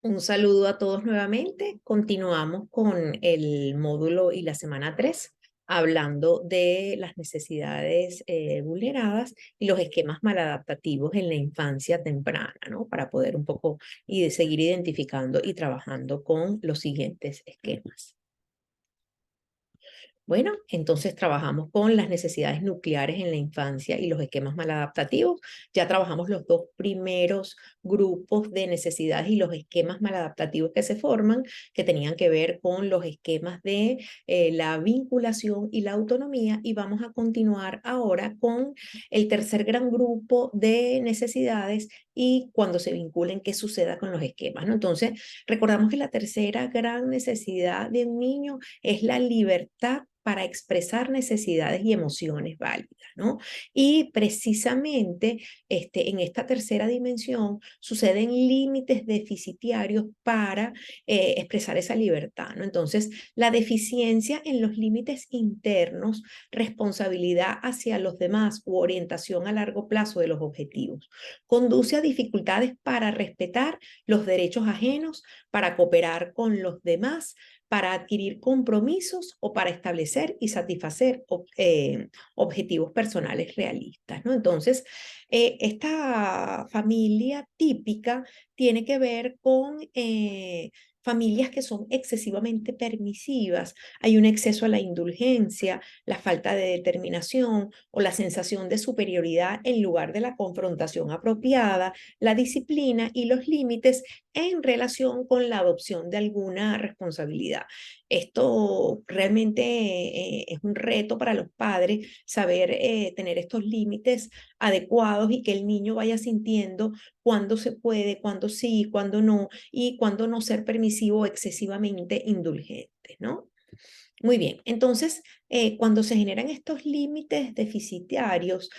Un saludo a todos nuevamente. Continuamos con el módulo y la semana 3, hablando de las necesidades vulneradas y los esquemas maladaptativos en la infancia temprana, ¿no? Para poder un poco y seguir identificando y trabajando con los siguientes esquemas. Bueno, entonces trabajamos con las necesidades nucleares en la infancia y los esquemas maladaptativos. Ya trabajamos los dos primeros grupos de necesidades y los esquemas maladaptativos que se forman, que tenían que ver con los esquemas de la vinculación y la autonomía. Y vamos a continuar ahora con el tercer gran grupo de necesidades y cuando se vinculen, qué suceda con los esquemas, ¿no? Entonces, recordamos que la tercera gran necesidad de un niño es la libertad para expresar necesidades y emociones válidas, ¿no? Y precisamente en esta tercera dimensión suceden límites deficitarios para expresar esa libertad, ¿no? Entonces, la deficiencia en los límites internos, responsabilidad hacia los demás u orientación a largo plazo de los objetivos, conduce a dificultades para respetar los derechos ajenos, para cooperar con los demás, para adquirir compromisos o para establecer y satisfacer objetivos personales realistas, ¿no? Entonces, esta familia típica tiene que ver con familias que son excesivamente permisivas. Hay un exceso a la indulgencia, la falta de determinación o la sensación de superioridad en lugar de la confrontación apropiada, la disciplina y los límites en relación con la adopción de alguna responsabilidad. Esto realmente es un reto para los padres saber tener estos límites adecuados y que el niño vaya sintiendo cuándo se puede, cuándo sí, cuándo no, y cuándo no ser permisivo o excesivamente indulgente, ¿no? Muy bien, entonces cuando se generan estos límites deficitarios,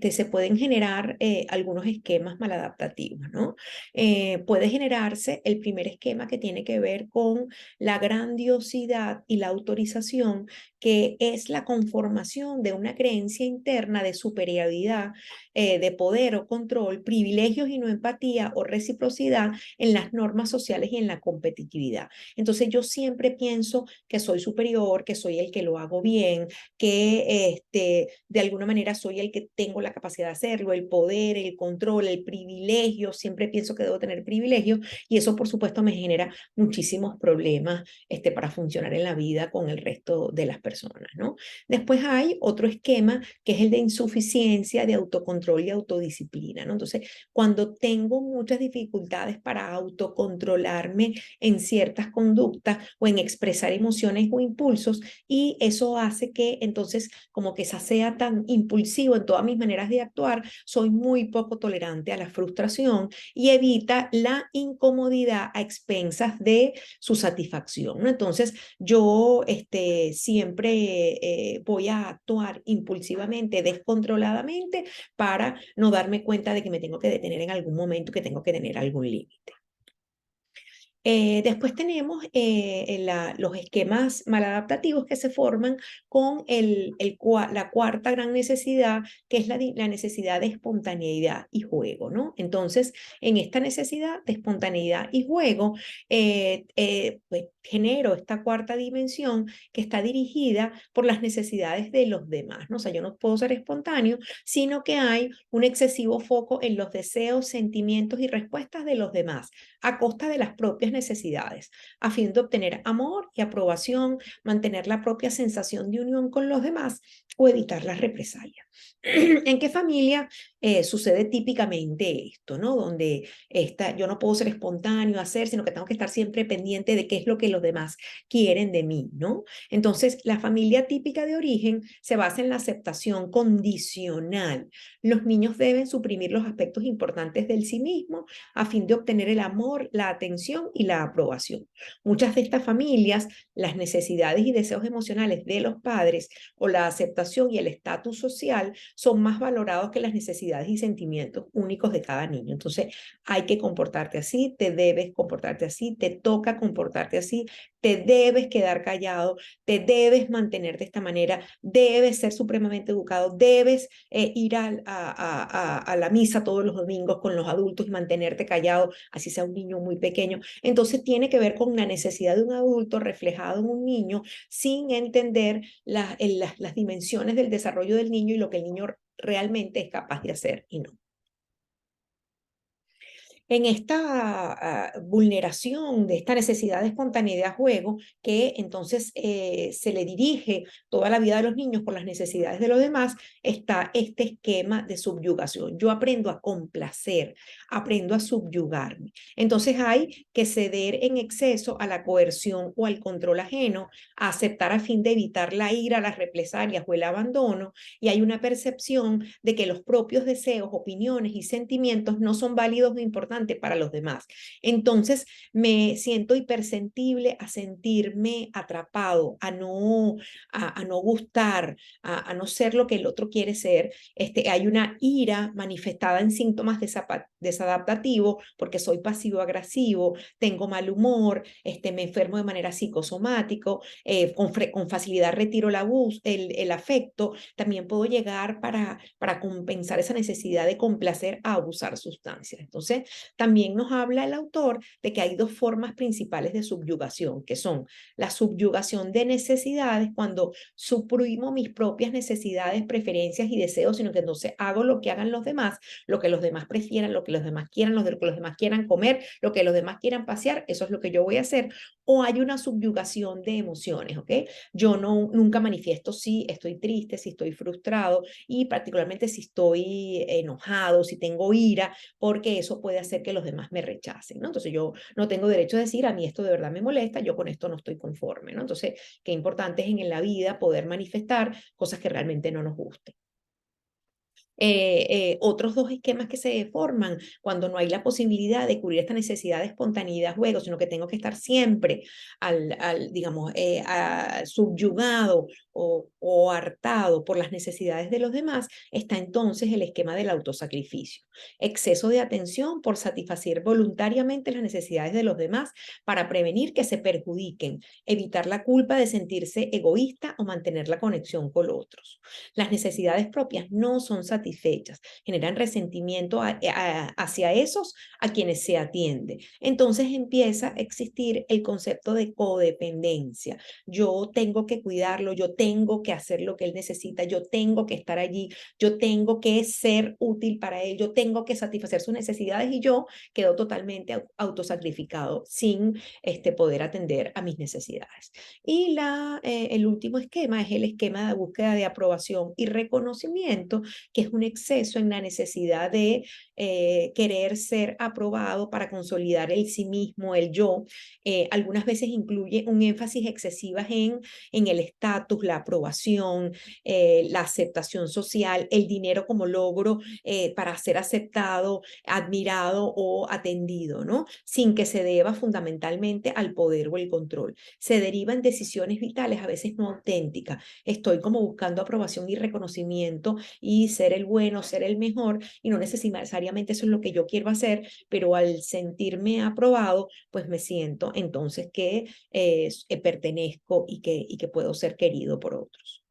se pueden generar algunos esquemas maladaptativos, ¿no? Puede generarse el primer esquema que tiene que ver con la grandiosidad y la autorización, que es la conformación de una creencia interna de superioridad, de poder o control, privilegios y no empatía o reciprocidad en las normas sociales y en la competitividad. Entonces yo siempre pienso que soy superior, que soy el que lo hago bien, que de alguna manera soy el que tengo la capacidad de hacerlo, el poder, el control, el privilegio, siempre pienso que debo tener privilegio y eso por supuesto me genera muchísimos problemas para funcionar en la vida con el resto de las personas, ¿no? Después hay otro esquema que es el de insuficiencia, de autocontrol y autodisciplina, ¿no? Entonces, cuando tengo muchas dificultades para autocontrolarme en ciertas conductas o en expresar emociones o impulsos, y eso hace que entonces como que esa sea tan impulsivo en todas mis maneras de actuar, soy muy poco tolerante a la frustración y evita la incomodidad a expensas de su satisfacción, ¿no? Entonces yo siempre voy a actuar impulsivamente, descontroladamente, para no darme cuenta de que me tengo que detener en algún momento, que tengo que tener algún límite. Después tenemos los esquemas maladaptativos que se forman con la cuarta gran necesidad, que es la necesidad de espontaneidad y juego, ¿no? Entonces, en esta necesidad de espontaneidad y juego, pues, genero esta cuarta dimensión que está dirigida por las necesidades de los demás, ¿no? O sea, yo no puedo ser espontáneo, sino que hay un excesivo foco en los deseos, sentimientos y respuestas de los demás a costa de las propias necesidades, a fin de obtener amor y aprobación, mantener la propia sensación de unión con los demás o evitar las represalias. ¿En qué familia sucede típicamente esto, ¿no? Donde yo no puedo ser espontáneo, hacer, sino que tengo que estar siempre pendiente de qué es lo que los demás quieren de mí, ¿no? Entonces, la familia típica de origen se basa en la aceptación condicional. Los niños deben suprimir los aspectos importantes del sí mismo a fin de obtener el amor, la atención y la aprobación. Muchas de estas familias, las necesidades y deseos emocionales de los padres o la aceptación y el estatus social son más valorados que las necesidades necesidades y sentimientos únicos de cada niño. Entonces, hay que comportarte así, te debes comportarte así, te toca comportarte así, te debes quedar callado, te debes mantener de esta manera, debes ser supremamente educado, debes ir a la misa todos los domingos con los adultos y mantenerte callado, así sea un niño muy pequeño. Entonces tiene que ver con una necesidad de un adulto reflejado en un niño sin entender las dimensiones del desarrollo del niño y lo que el niño realmente es capaz de hacer y no. En esta vulneración de esta necesidad de espontaneidad juego, que entonces se le dirige toda la vida de los niños por las necesidades de los demás, está este esquema de subyugación. Yo aprendo a complacer, aprendo a subyugarme. Entonces hay que ceder en exceso a la coerción o al control ajeno, a aceptar a fin de evitar la ira, las represalias o el abandono, y hay una percepción de que los propios deseos, opiniones y sentimientos no son válidos o importantes para los demás. Entonces me siento hipersensible a sentirme atrapado, a no gustar, a no ser lo que el otro quiere ser. Hay una ira manifestada en síntomas desadaptativos porque soy pasivo-agresivo, tengo mal humor, me enfermo de manera psicosomática, con facilidad retiro el afecto. También puedo llegar para compensar esa necesidad de complacer a abusar sustancias. Entonces, también nos habla el autor de que hay dos formas principales de subyugación, que son la subyugación de necesidades, cuando suprimo mis propias necesidades, preferencias y deseos, sino que entonces hago lo que hagan los demás, lo que los demás prefieran, lo que los demás quieran, lo que los demás quieran comer, lo que los demás quieran pasear, eso es lo que yo voy a hacer. O hay una subyugación de emociones, ¿ok? Yo nunca manifiesto si estoy triste, si estoy frustrado y particularmente si estoy enojado, si tengo ira, porque eso puede hacer que los demás me rechacen, ¿no? Entonces yo no tengo derecho a decir, a mí esto de verdad me molesta, yo con esto no estoy conforme, ¿no? Entonces, qué importante es en la vida poder manifestar cosas que realmente no nos gusten. Otros dos esquemas que se forman cuando no hay la posibilidad de cubrir esta necesidad de espontaneidad juego, sino que tengo que estar siempre digamos, subyugado o hartado por las necesidades de los demás, está entonces el esquema del autosacrificio. Exceso de atención por satisfacer voluntariamente las necesidades de los demás para prevenir que se perjudiquen, evitar la culpa de sentirse egoísta o mantener la conexión con otros. Las necesidades propias no son satisfechas, generan resentimiento hacia esos a quienes se atiende. Entonces empieza a existir el concepto de codependencia. Yo tengo que cuidarlo, yo tengo que hacer lo que él necesita, yo tengo que estar allí, yo tengo que ser útil para él, yo tengo que satisfacer sus necesidades y yo quedo totalmente autosacrificado sin poder atender a mis necesidades. Y el último esquema es el esquema de búsqueda de aprobación y reconocimiento, que es un exceso en la necesidad de querer ser aprobado para consolidar el sí mismo, el yo. Algunas veces incluye un énfasis excesivo en el estatus, la aprobación, la aceptación social, el dinero como logro para ser aceptado, admirado o atendido, ¿no? Sin que se deba fundamentalmente al poder o el control. Se derivan decisiones vitales a veces no auténticas. Estoy como buscando aprobación y reconocimiento y ser el bueno, ser el mejor, y no necesariamente eso es lo que yo quiero hacer, pero al sentirme aprobado, pues me siento entonces que pertenezco y que puedo ser querido por otros.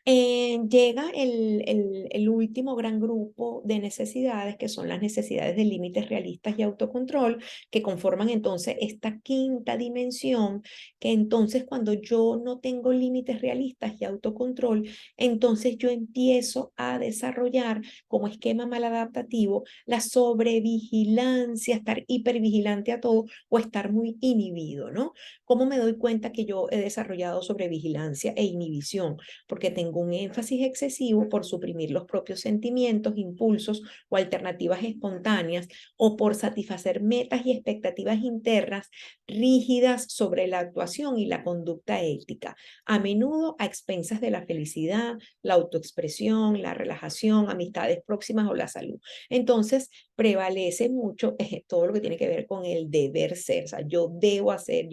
Llega el último gran grupo de necesidades, que son las necesidades de límites realistas y autocontrol, que conforman entonces esta quinta dimensión, que entonces cuando yo no tengo límites realistas y autocontrol, entonces yo empiezo a desarrollar como esquema maladaptativo la sobrevigilancia, estar hipervigilante a todo o estar muy inhibido, ¿no? ¿Cómo me doy cuenta que yo he desarrollado sobrevigilancia e inhibición? Porque tengo un énfasis excesivo por suprimir los propios sentimientos, impulsos o alternativas espontáneas, o por satisfacer metas y expectativas internas rígidas sobre la actuación y la conducta ética, a menudo a expensas de la felicidad, la autoexpresión, la relajación, amistades próximas o la salud. Entonces, prevalece mucho todo lo que tiene que ver con el deber ser, o sea, yo debo hacer,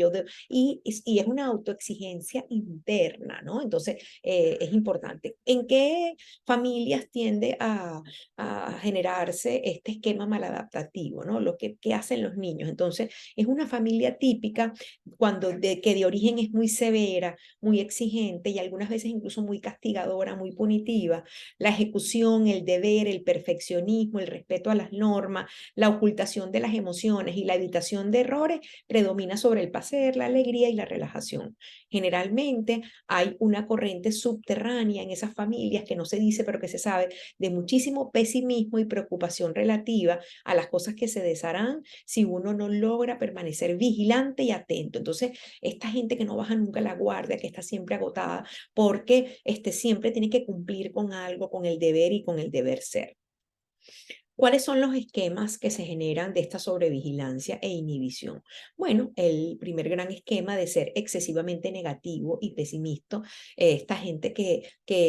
y es una autoexigencia interna, ¿no? Entonces, es importante. ¿En qué familias tiende a generarse este esquema maladaptativo, ¿no? Que hacen los niños. Entonces, es una familia típica que de origen es muy severa, muy exigente y algunas veces incluso muy castigadora, muy punitiva. La ejecución, el deber, el perfeccionismo, el respeto a las normas, la ocultación de las emociones y la evitación de errores predomina sobre el placer, la alegría y la relajación. Generalmente hay una corriente subterránea en esas familias que no se dice pero que se sabe de muchísimo pesimismo y preocupación relativa a las cosas que se desharán si uno no logra permanecer vigilante y atento. Entonces, esta gente que no baja nunca la guardia, que está siempre agotada, porque siempre tiene que cumplir con algo, con el deber y con el deber ser. ¿Cuáles son los esquemas que se generan de esta sobrevigilancia e inhibición? Bueno, el primer gran esquema de ser excesivamente negativo y pesimista, esta gente que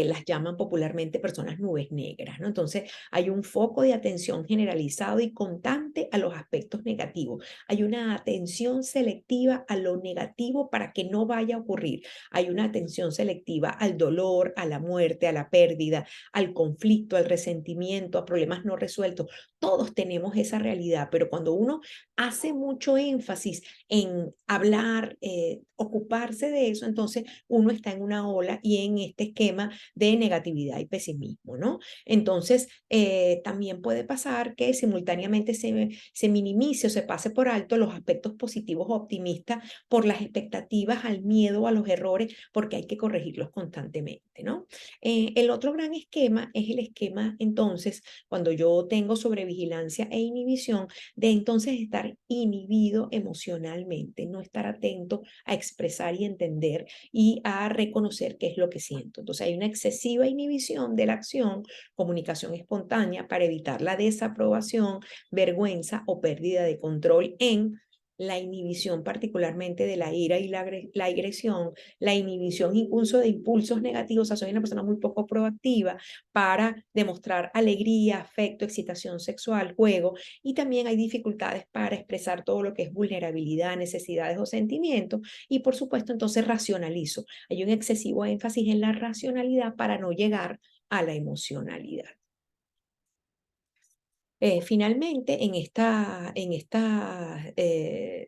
las llaman popularmente personas nubes negras, ¿no? Entonces, hay un foco de atención generalizado y constante a los aspectos negativos. Hay una atención selectiva a lo negativo para que no vaya a ocurrir. Hay una atención selectiva al dolor, a la muerte, a la pérdida, al conflicto, al resentimiento, a problemas no resueltos. Todos tenemos esa realidad, pero cuando uno hace mucho énfasis en hablar, ocuparse de eso, entonces uno está en una ola y en este esquema de negatividad y pesimismo, ¿no? Entonces, también puede pasar que simultáneamente se minimice o se pase por alto los aspectos positivos o optimistas por las expectativas al miedo, a los errores, porque hay que corregirlos constantemente, ¿no? El otro gran esquema es el esquema, entonces, cuando yo tengo sobrevigilancia e inhibición, de entonces estar inhibido emocionalmente, no estar atento a expresar y entender y a reconocer qué es lo que siento. Entonces hay una excesiva inhibición de la acción, comunicación espontánea para evitar la desaprobación, vergüenza o pérdida de control en la inhibición particularmente de la ira y la agresión, la inhibición incluso de impulsos negativos. O sea, soy una persona muy poco proactiva para demostrar alegría, afecto, excitación sexual, juego, y también hay dificultades para expresar todo lo que es vulnerabilidad, necesidades o sentimientos, y por supuesto entonces racionalizo. Hay un excesivo énfasis en la racionalidad para no llegar a la emocionalidad. Finalmente, en estas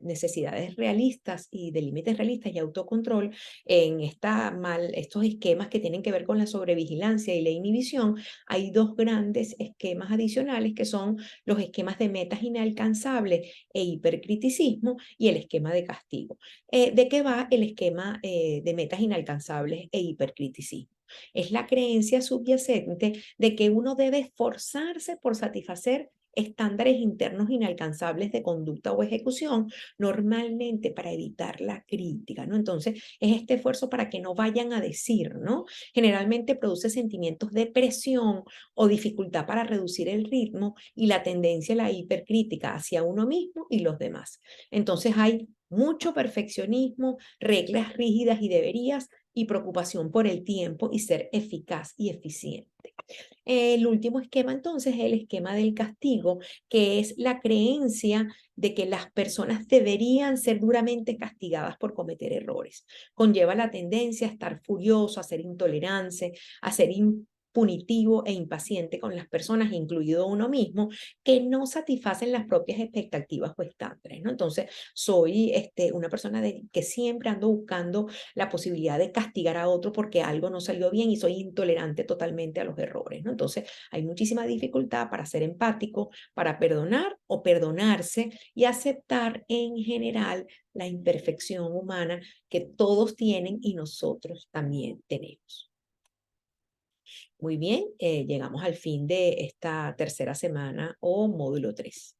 necesidades realistas y de límites realistas y autocontrol, estos esquemas que tienen que ver con la sobrevigilancia y la inhibición, hay dos grandes esquemas adicionales que son los esquemas de metas inalcanzables e hipercriticismo y el esquema de castigo. ¿De qué va el esquema de metas inalcanzables e hipercriticismo? Es la creencia subyacente de que uno debe esforzarse por satisfacer estándares internos inalcanzables de conducta o ejecución, normalmente para evitar la crítica, ¿no? Entonces, es este esfuerzo para que no vayan a decir, ¿no? Generalmente produce sentimientos de presión o dificultad para reducir el ritmo y la tendencia a la hipercrítica hacia uno mismo y los demás. Entonces, hay mucho perfeccionismo, reglas rígidas y deberías, y preocupación por el tiempo y ser eficaz y eficiente. El último esquema entonces es el esquema del castigo, que es la creencia de que las personas deberían ser duramente castigadas por cometer errores. Conlleva la tendencia a estar furioso, a ser intolerante, a ser punitivo e impaciente con las personas, incluido uno mismo, que no satisfacen las propias expectativas o estándares, ¿no? Entonces, soy una persona que siempre ando buscando la posibilidad de castigar a otro porque algo no salió bien y soy intolerante totalmente a los errores, ¿no? Entonces, hay muchísima dificultad para ser empático, para perdonar o perdonarse y aceptar en general la imperfección humana que todos tienen y nosotros también tenemos. Muy bien, llegamos al fin de esta tercera semana o módulo 3.